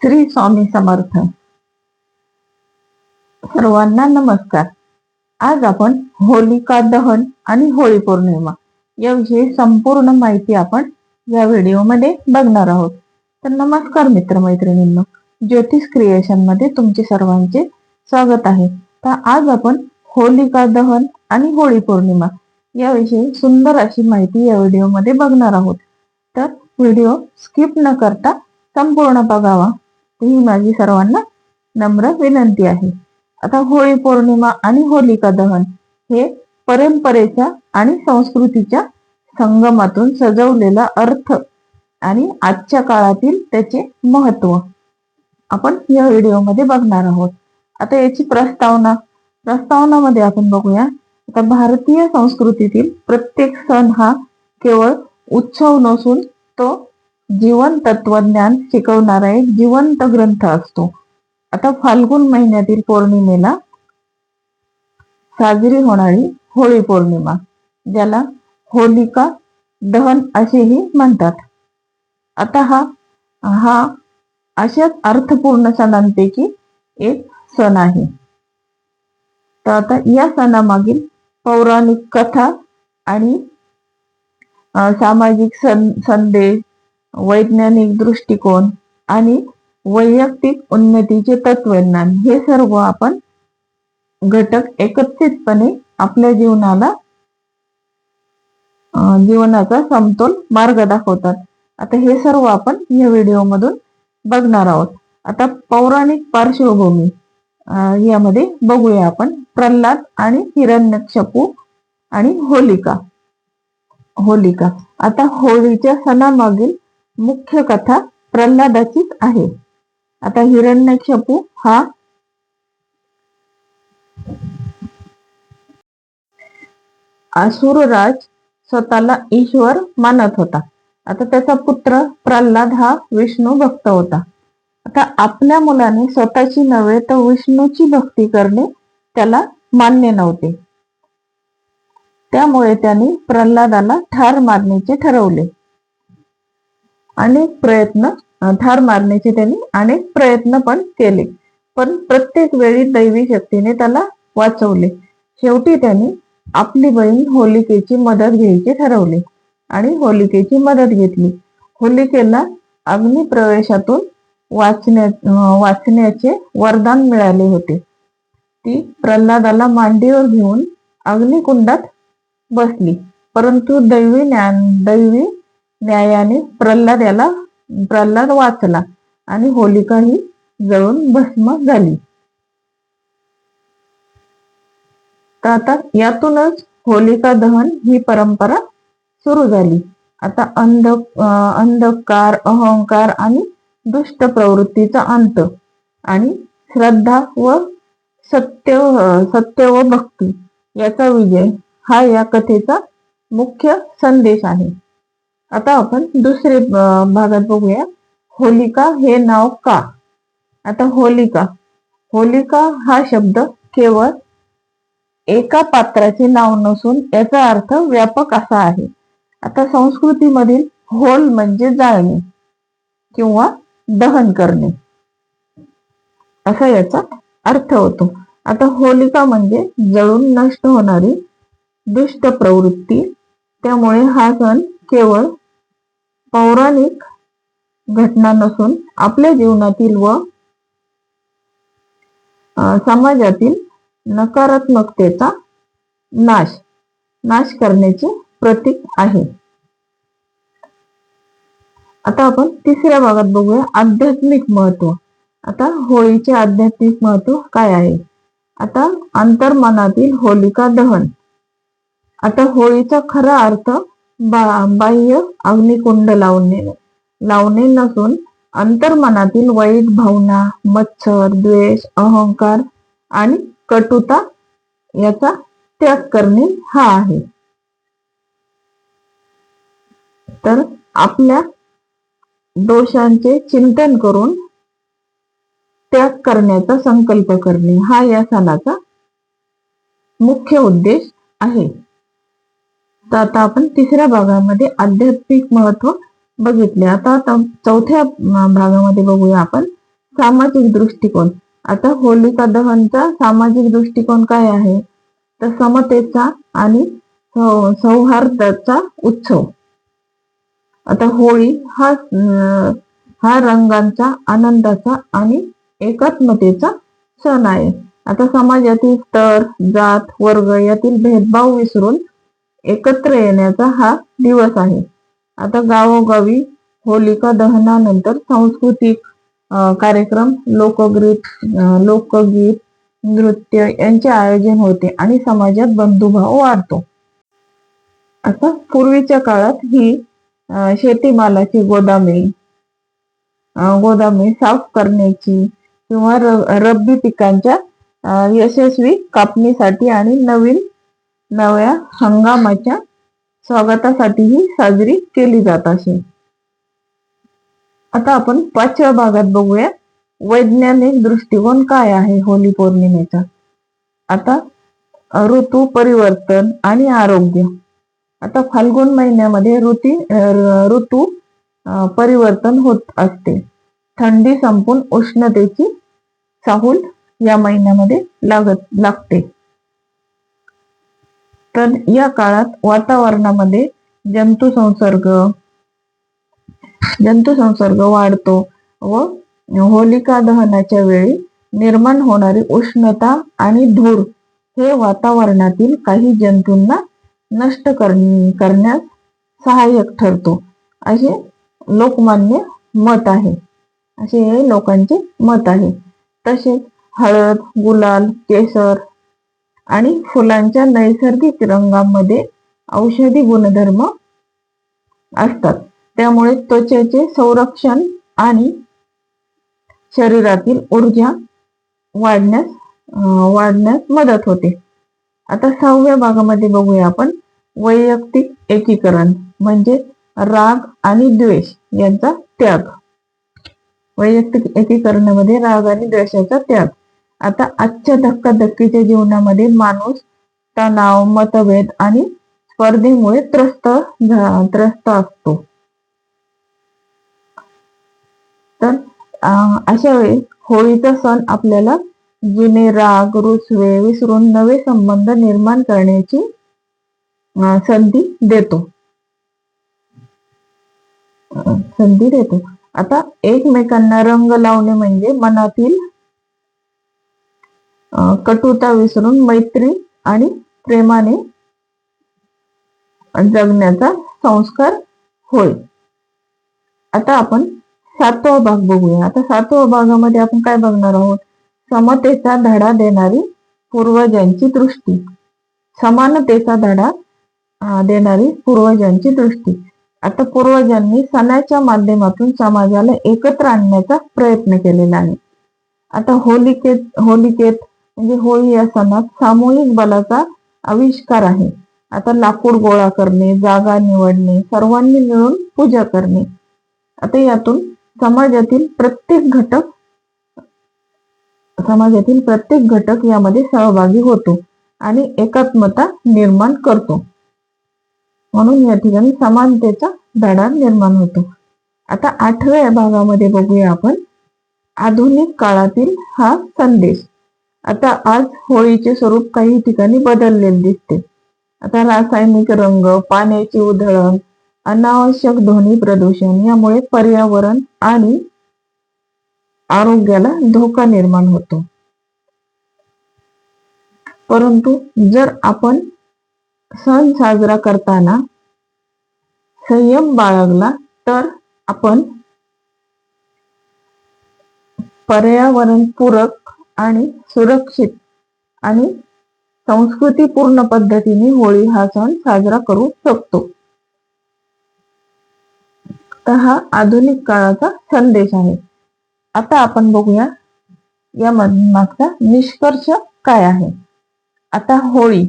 श्री स्वामी समर्थ. सर्वांना नमस्कार. आज आपण होलिका दहन आणि होळी पौर्णिमा याविषयी संपूर्ण माहिती आपण या व्हिडिओमध्ये बघणार आहोत. तर नमस्कार मित्रमैत्रिणींनो, ज्योतिष क्रिएशन मध्ये तुमचे सर्वांचे स्वागत आहे. तर आज आपण होलिका दहन आणि होळी पौर्णिमा याविषयी सुंदर अशी माहिती या व्हिडिओमध्ये बघणार आहोत. तर व्हिडिओ स्किप न करता संपूर्ण बघावा ही माझी सर्वांना नम्र विनंती आहे. आता होळी पौर्णिमा आणि होलिका दहन हे परंपरेच्या आणि संस्कृतीच्या संगमातून सजवलेला अर्थ आणि आजच्या काळातील त्याचे महत्व आपण या व्हिडिओमध्ये बघणार आहोत. आता याची प्रस्तावनामध्ये आपण बघूया. आता भारतीय संस्कृतीतील प्रत्येक सण हा केवळ उत्सव नसून तो जीवन तत्वज्ञान शिकवणारा एक जिवंत ग्रंथ असतो. आता फाल्गुन महिन्यातील पौर्णिमेला साजरी होणारी होळी पौर्णिमा, ज्याला होलिका दहन असेही म्हणतात. आता हा अशाच अर्थपूर्ण सणांपैकी एक सण आहे. तर आता या सणामागील पौराणिक कथा आणि सामाजिक संदेश, वैज्ञानिक दृष्टिकोन आणि वैयक्तिक उन्नतीचे तत्वज्ञान हे सर्व आपण घटक एकत्रितपणे आपल्या जीवनाचा समतोल मार्ग दाखवतात. आता हे सर्व आपण या व्हिडिओ मधून बघणार आहोत. आता पौराणिक पार्श्वभूमी यामध्ये बघूया आपण. प्रल्हाद आणि हिरण्यकश्यपू आणि होलिका. आता होळीच्या सणामागील मुख्य कथा प्रल्हादाचीच आहे. आता हिरण्यकश्यपू हा असुरराज स्वतःला ईश्वर मानत होता. आता त्याचा पुत्र प्रल्हाद हा विष्णू भक्त होता. आता आपल्या मुलाने स्वतःची नव्हे तर विष्णूची भक्ती करणे त्याला मान्य नव्हते. त्यामुळे त्यांनी प्रल्हादाला ठार मारण्याचे ठरवले. ठार मारण्याचे त्यांनी अनेक प्रयत्न पण केले, पण प्रत्येक वेळी दैवी शक्तीने त्याला वाचवले. शेवटी त्यांनी आपली बहीण होलिकेची मदत घ्यायचे ठरवले आणि होलिकेची मदत घेतली. होलिकेला अग्निप्रवेशातून वाचण्याचे वरदान मिळाले होते. ती प्रल्हादाला मांडीवर घेऊन अग्निकुंडात बसली, परंतु दैवी न्यायाने प्रल्हाद वाचला आणि होलिका ही जळून भस्म झाली. तर आता यातूनच होलिका दहन ही परंपरा सुरू झाली. आता अंधकार, अहंकार आणि दुष्ट प्रवृत्तीचा अंत आणि श्रद्धा व सत्य व भक्ती याचा विजय हा या कथेचा मुख्य संदेश आहे. आता आपण दुसऱ्या भागात बघूया. होलिका हे नाव का? आता होलिका हा शब्द केवळ एका पात्राचे नाव नसून याचा अर्थ व्यापक असा आहे. आता संस्कृतीमधील होल म्हणजे जाळणे किंवा दहन करणे असा याचा अर्थ होतो. आता होलिका म्हणजे जळून नष्ट होणारी दुष्ट प्रवृत्ती. त्यामुळे हा सण केवळ पौराणिक घटना नसून आपल्या जीवनातील व समाजातील नकारात्मकतेचा नाश करण्याचे प्रतीक आहे. आता आपण तिसऱ्या भागात बघूया. आध्यात्मिक महत्व. आता होळीचे आध्यात्मिक महत्व काय आहे? आता अंतर्मनातील होलिका दहन. आता होळीचा खरा अर्थ बाह्य अग्निकुंड लावणे नसून अंतर्मनातील वाईट भावना, मत्सर, द्वेष, अहंकार आणि कटुता याचा त्याग करणे हा आहे. तर आपल्या दोषांचे चिंतन करून त्याग करण्याचा संकल्प करणे हा या सणाचा मुख्य उद्देश आहे. तर आता आपण तिसऱ्या भागामध्ये आध्यात्मिक महत्व बघितले. आता चौथ्या भागामध्ये बघूया आपण सामाजिक दृष्टिकोन. आता होलिका दहनचा सामाजिक दृष्टिकोन काय आहे, तर समतेचा आणि सौहार्दाचा उत्सव. आता होळी हा रंगांचा, आनंदाचा आणि एकात्मतेचा सण आहे. आता समाजातील स्तर, जात, वर्ग यातील भेदभाव विसरून एकत्र येण्याचा हा दिवस आहे. आता गावोगावी होलिका दहनानंतर सांस्कृतिक कार्यक्रम, लोकगीत, नृत्य यांचे आयोजन होते आणि समाजात बंधुभाव वाढतो. आता पूर्वीच्या काळात ही शेतीमालाची गोदामे साफ करण्याची किंवा रब्बी पिकांच्या यशस्वी कापणीसाठी आणि नव्या हंगामाच्या स्वागतासाठीही साजरी केली जात असे. आता आपण 5व्या भागात बघूया, वैज्ञानिक दृष्टिकोन काय आहे होली पौर्णिमेचा. आता ऋतू परिवर्तन आणि आरोग्य. आता फाल्गुन महिन्यामध्ये ऋतू परिवर्तन होत असते. थंडी संपून उष्णतेची चाहूल या महिन्यामध्ये लागते. तर या काळात वातावरणामध्ये जंतुसंसर्ग वाढतो व होलिका दहनाच्या वेळी निर्माण होणारी उष्णता आणि धूर हे वातावरणातील काही जंतूंना नष्ट करण्यास सहाय्यक ठरतो, असे लोकमान्य मत आहे. असे हे लोकांचे मत आहे. तसेच हळद, गुलाल, केसर आणि फुलांच्या नैसर्गिक रंगामध्ये औषधी गुणधर्म असतात. त्यामुळे त्वचेचे संरक्षण आणि शरीरातील ऊर्जा वाढण्यास मदत होते. आता 6व्या भागामध्ये बघूया आपण, वैयक्तिक एकीकरण म्हणजे राग आणि द्वेष यांचा त्याग. वैयक्तिक एकीकरणामध्ये राग आणि द्वेषाचा त्याग. आता आजच्या धक्काधक्कीच्या जीवनामध्ये माणूस तणाव, मतभेद आणि स्पर्धेमुळे त्रस्त असतो. तर अशा वेळी होळीचा सण आपल्याला जुने राग, रुसवे विसरून नवे संबंध निर्माण करण्याची संधी देतो. आता एकमेकांना रंग लावणे म्हणजे मनातील कटुता विसरून मैत्री आणि प्रेमाने जगण्याचा संस्कार होय. आता आपण 7वा भाग बघूया. आता 7व्या भागामध्ये आपण काय बघणार आहोत, समतेचा धडा देणारी पूर्वजांची दृष्टी. समानतेचा धडा देणारी पूर्वजांची दृष्टी. आता पूर्वजांनी सणाच्या माध्यमातून समाजाला एकत्र आणण्याचा प्रयत्न केलेला आहे. आता होलिकेत म्हणजे होळी या सणात सामूहिक बलाचा आविष्कार आहे. आता लाकूड गोळा करणे, जागा निवडणे, सर्वांनी मिळून पूजा करणे. आता यातून समाजातील प्रत्येक घटक यामध्ये सहभागी होतो आणि एकात्मता निर्माण करतो. म्हणून या ठिकाणी समानतेचा धडा निर्माण होतो. आता 8व्या भागामध्ये बघूया आपण, आधुनिक काळातील हा संदेश. आता आज होळीचे स्वरूप काही ठिकाणी बदललेले दिसते. आता रासायनिक रंग, पाण्याची उधळण, अनावश्यक ध्वनी प्रदूषण यामुळे पर्यावरण आणि आरोग्याला धोका निर्माण होतो. परंतु जर आपण सण साजरा करताना संयम बाळगला तर आपण पर्यावरणपूरक आणि सुरक्षित आणि संस्कृतीपूर्ण पद्धतीने होळी हा सण साजरा करू शकतो. तर हा आधुनिक काळाचा संदेश आहे. आता आपण बघूया या मागचा निष्कर्ष काय आहे. आता होळी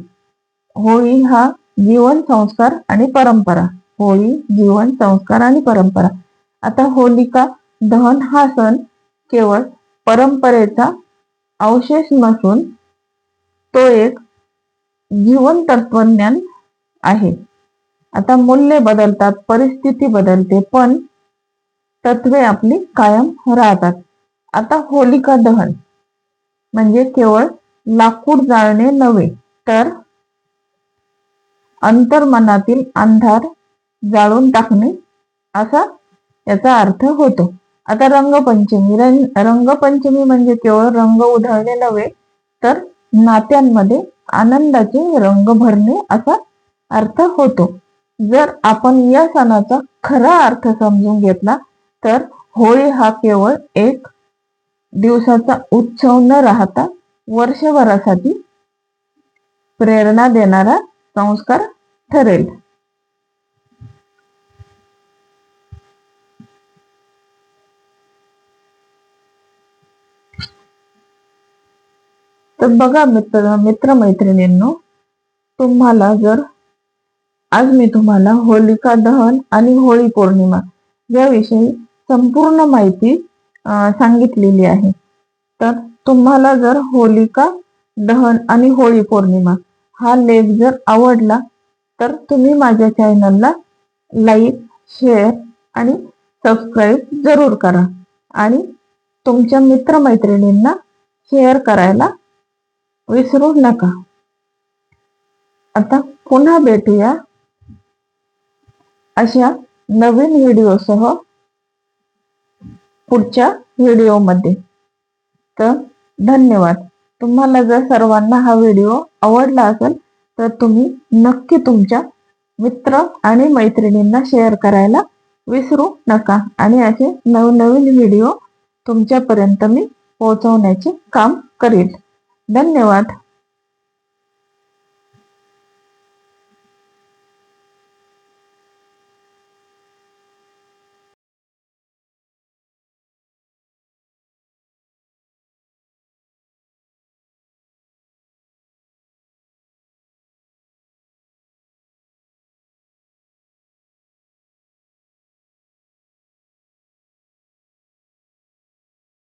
हा जीवन संस्कार आणि परंपरा. आता होलिका दहन हा सण केवळ परंपरेचा अवशेष नसून तो एक जीवन तत्वज्ञान आहे. आता मूल्य बदलतात, परिस्थिती बदलते, पण तत्वे आपली कायम राहतात. आता होलिका दहन म्हणजे केवळ लाकूड जाळणे नव्हे, तर अंतर्मनातील अंधार जाळून टाकणे असा याचा अर्थ होतो. आता रंगपंचमी रंगपंचमी म्हणजे केवळ रंग उधळणे नव्हे, तर नात्यांमध्ये आनंदाचे रंग भरणे असा अर्थ होतो. जर आपण या सणाचा खरा अर्थ समजून घेतला तर होळी हा केवळ एक दिवसाचा उत्सव न राहता वर्षभरासाठी प्रेरणा देणारा संस्कार ठरेल. तर बघा मित्रमैत्रिणींनो, तुम्हाला जर आज मी तुम्हाला होलिका दहन आणि होळी पौर्णिमा याविषयी संपूर्ण माहिती सांगितलेली आहे. तर तुम्हाला जर होलिका दहन आणि होळी पौर्णिमा हा लेख जर आवडला तर तुम्ही माझ्या चॅनलला लाईक, शेअर आणि सबस्क्राईब जरूर करा आणि तुमच्या मित्रमैत्रिणींना शेअर करायला विसरू नका. आता पुन्हा भेटूया अशा नवीन व्हिडिओसह पुढच्या व्हिडिओमध्ये. तर धन्यवाद. तुम्हाला जर सर्वांना हा व्हिडिओ आवडला असेल तर तुम्ही नक्की तुमच्या मित्र आणि मैत्रिणींना शेअर करायला विसरू नका आणि असे नवनवीन व्हिडिओ तुमच्यापर्यंत मी पोहोचवण्याचे काम करेल. धन्यवाद.